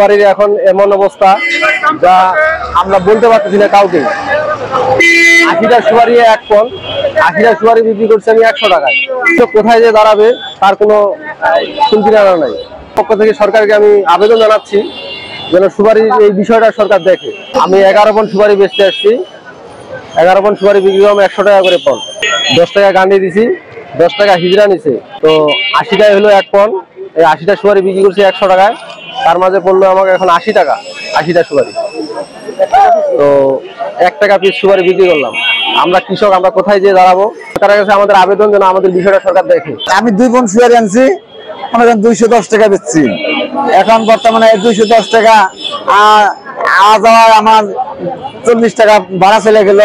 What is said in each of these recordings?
বাড়ির এখন এমন অবস্থা যা আমরা বলতে পারতেছি না কাউকে। ৮০টা সুপারি এক পণ, ৮০টা সুপারি বিক্রি করছে আমি ১০০ টাকায়। তো কোথায় যে দাঁড়াবে তার কোনো সুবিধা নাই। পক্ষ থেকে সরকারকে আমি আবেদন জানাচ্ছি যেন সুপারির এই বিষয়টা সরকার দেখে। আমি ১১ পণ সুপারি বেচতে আসছি, ১১ পণ সুপারি বিক্রি করলাম ১০০ টাকা করে পণ। ১০ টাকা গান্ডি দিছি, ১০ টাকা হিজড়া নিছে, তো ৮০ টাকা হলো এক পণ। এই ৮০টা সুপারি বিক্রি করছি ১০০ টাকায়, তার মাঝে পড়লো আমাকে এখন ৮০ টাকা ৮০টা সুপারি। তো ১ টাকা পিস সুপারি বিক্রি করলাম। আমরা কৃষক, আমরা কোথায় যেয়ে দাঁড়াবো? সরকারের কাছে আমাদের আবেদন যেন আমাদের বিষয়টা সরকার দেখে। আমি ২ পণ সুপারি আনছি, আমরা ২১০ টাকা বেচছি। এখন বর্তমানে ২১০ টাকা আমার ৪০ টাকা ভাড়া চলে গেল।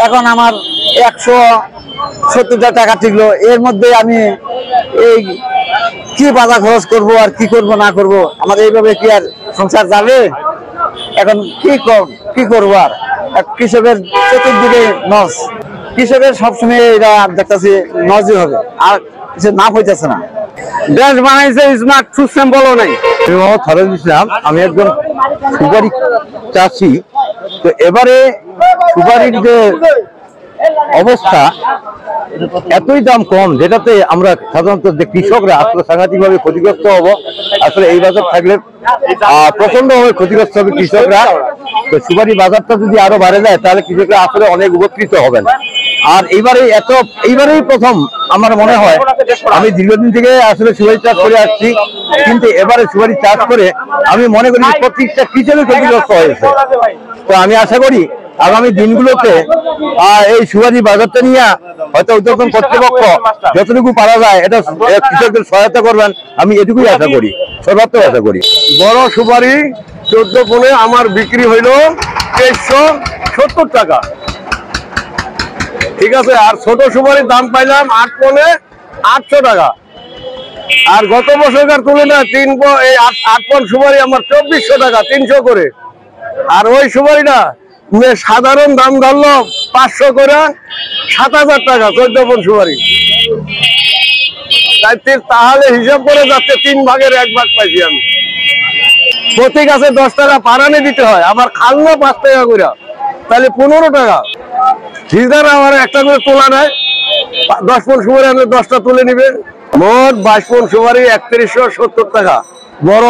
এখন আমার ১৭০ টাকা টিকলো। এর মধ্যে আমি এই কি বাজার খরচ করব আর কি করব না করব, আমার এইভাবে কি আর সংসার যাবে? এখন কি করবো? আর কৃষকের চতুর্দিকে নস, কৃষকের সবসময় এটা দেখতেছি নজই হবে, আর কিছু না হইতেছে না। দেশ বানাইছে স্মার্ট সিস্টেম বলো নাই। আমি একজন সুপারি চাষি। তো এবারে সুপারির যে অবস্থা, এতই দাম কম, যেটাতে আমরা সাধারণত যে কৃষকরা আসলে সাংঘাতিক ভাবে ক্ষতিগ্রস্ত হবো। আসলে এই বাজার থাকলে প্রচন্ড ভাবে ক্ষতিগ্রস্ত হবে কৃষকরা। তো সুপারি বাজারটা যদি আরো বাড়ে যায় তাহলে কৃষকরা আসলে অনেক উপকৃত হবেন। আর এইবারেই প্রথম আমার মনে হয়, আমি দীর্ঘদিন থেকে আসলে সুপারি চাষ করে আসছি, কিন্তু এবারে সুপারি চাষ করে আমি মনে করি প্রত্যেকটা কৃষকই ক্ষতিগ্রস্ত হয়েছে। তো আমি আশা করি আগামী দিনগুলোতে এই সুপারি বাজারটা নিয়ে হয়তো উদ্যোগন কর্তৃপক্ষ যতটুকু পারা যায় এটা কৃষকদের সহায়তা করবেন, আমি এটুকুই আশা করি, সর্বাত্মক আশা করি। বড় সুপারি ১৪ পণে আমার বিক্রি হইল ২৩৭০ টাকা, ঠিক আছে। আর ছোট সুপারির দাম পাইলাম ৮ পণে ৮০০ টাকা। আর গত বছরকার তুলনায় ৮ পণ সুপারি আমার ২৪০০ টাকা, ৩০০ করে। আর ওই সুপারিটা সাধারণ দাম ধরলো ৫০০ করে, ৭০০০ টাকা ১৪ পণ সুপারি। তাহলে হিসাব করে যাচ্ছে ৩ ভাগের ১ ভাগ পাইছি আমি। প্রতি গাছে ১০ টাকা পারানি দিতে হয়, আবার খালনো ৫ টাকা করে, তাহলে ১৫ টাকা। হিজড়া আমার একটা করে তোলা নেয়, ১০ পণ সুপারি আমি ১০টা তুলে নিবে। মোট ২২ পণ সুপারি ৩১৭০ টাকা। বড়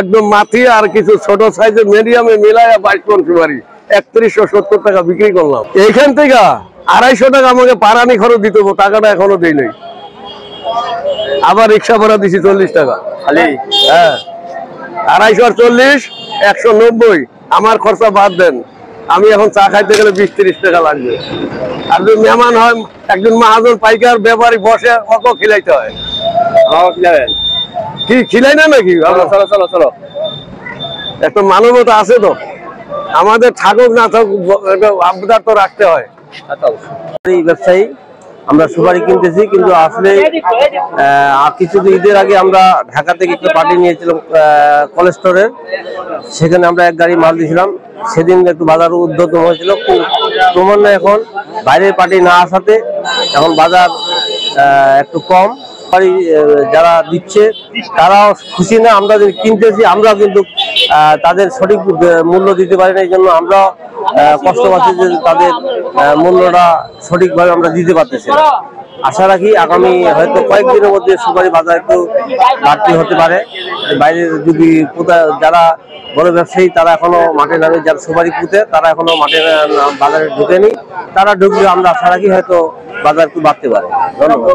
একদম মাথি আর কিছু ছোট সাইজের মিডিয়ামে মিলাইয়া ২২ পণ সুপারি ৩১৭০ টাকা বিক্রি করলাম। এইখান থেকে ২৫০ টাকা আমাকে পারানি খরচ দিতে হবে, টাকাটা এখনো দেই নাই। আবার রিক্সা ভাড়া দিছি ৪০ টাকা খালি। হ্যাঁ, ২৫০ আর ৪০ ১৯০। আমার খরচা বাদ দেন, আমি এখন চা খাইতে গেলে ২০-৩০ টাকা লাগবে। আর যদি মেহমান হয়, একজন মহাজন পাইকার ব্যাপারী বসে, কত খিলাইতে হয়। কি খিলাই না নাকি? চলো চলো, একটা মানবতা আছে তো, আমাদের থাকুক না থাকুক আবদার তো রাখতে হয়। ব্যবসায়ী আমরা সুপারি কিনতেছি, কিন্তু আসলে কিছুদিন ঈদের আগে আমরা ঢাকা থেকে একটা পার্টি নিয়েছিলাম কোলেস্টোরের, সেখানে আমরা ১ গাড়ি মাল দিয়েছিলাম। সেদিন একটু বাজার উদ্ধতম হয়েছিল, ক্রমান্বয়ে এখন বাইরের পার্টি না আসাতে এখন বাজার একটু কম। যারা দিচ্ছে তারাও খুশি না, আমরা কিনতেছি আমরা কিন্তু তাদের সঠিক মূল্য দিতে পারি না। এই জন্য আমরা কষ্ট পাচ্ছি যে তাদের মূল্যটা সঠিকভাবে আমরা দিতে পারতেছি না। আশা রাখি আগামী হয়তো কয়েকদিনের মধ্যে সুপারি বাজার একটু বাড়তি হতে পারে। বাইরের যদি যারা বড় ব্যবসায়ী তারা এখনো মাঠে নামে, যারা সুপারি পুঁতে তারা এখনো মাঠে বাজারে ঢুকেনি, তারা ঢুকলে আমরা আশা রাখি হয়তো বাজার একটু বাড়তে পারে। ধন্যবাদ।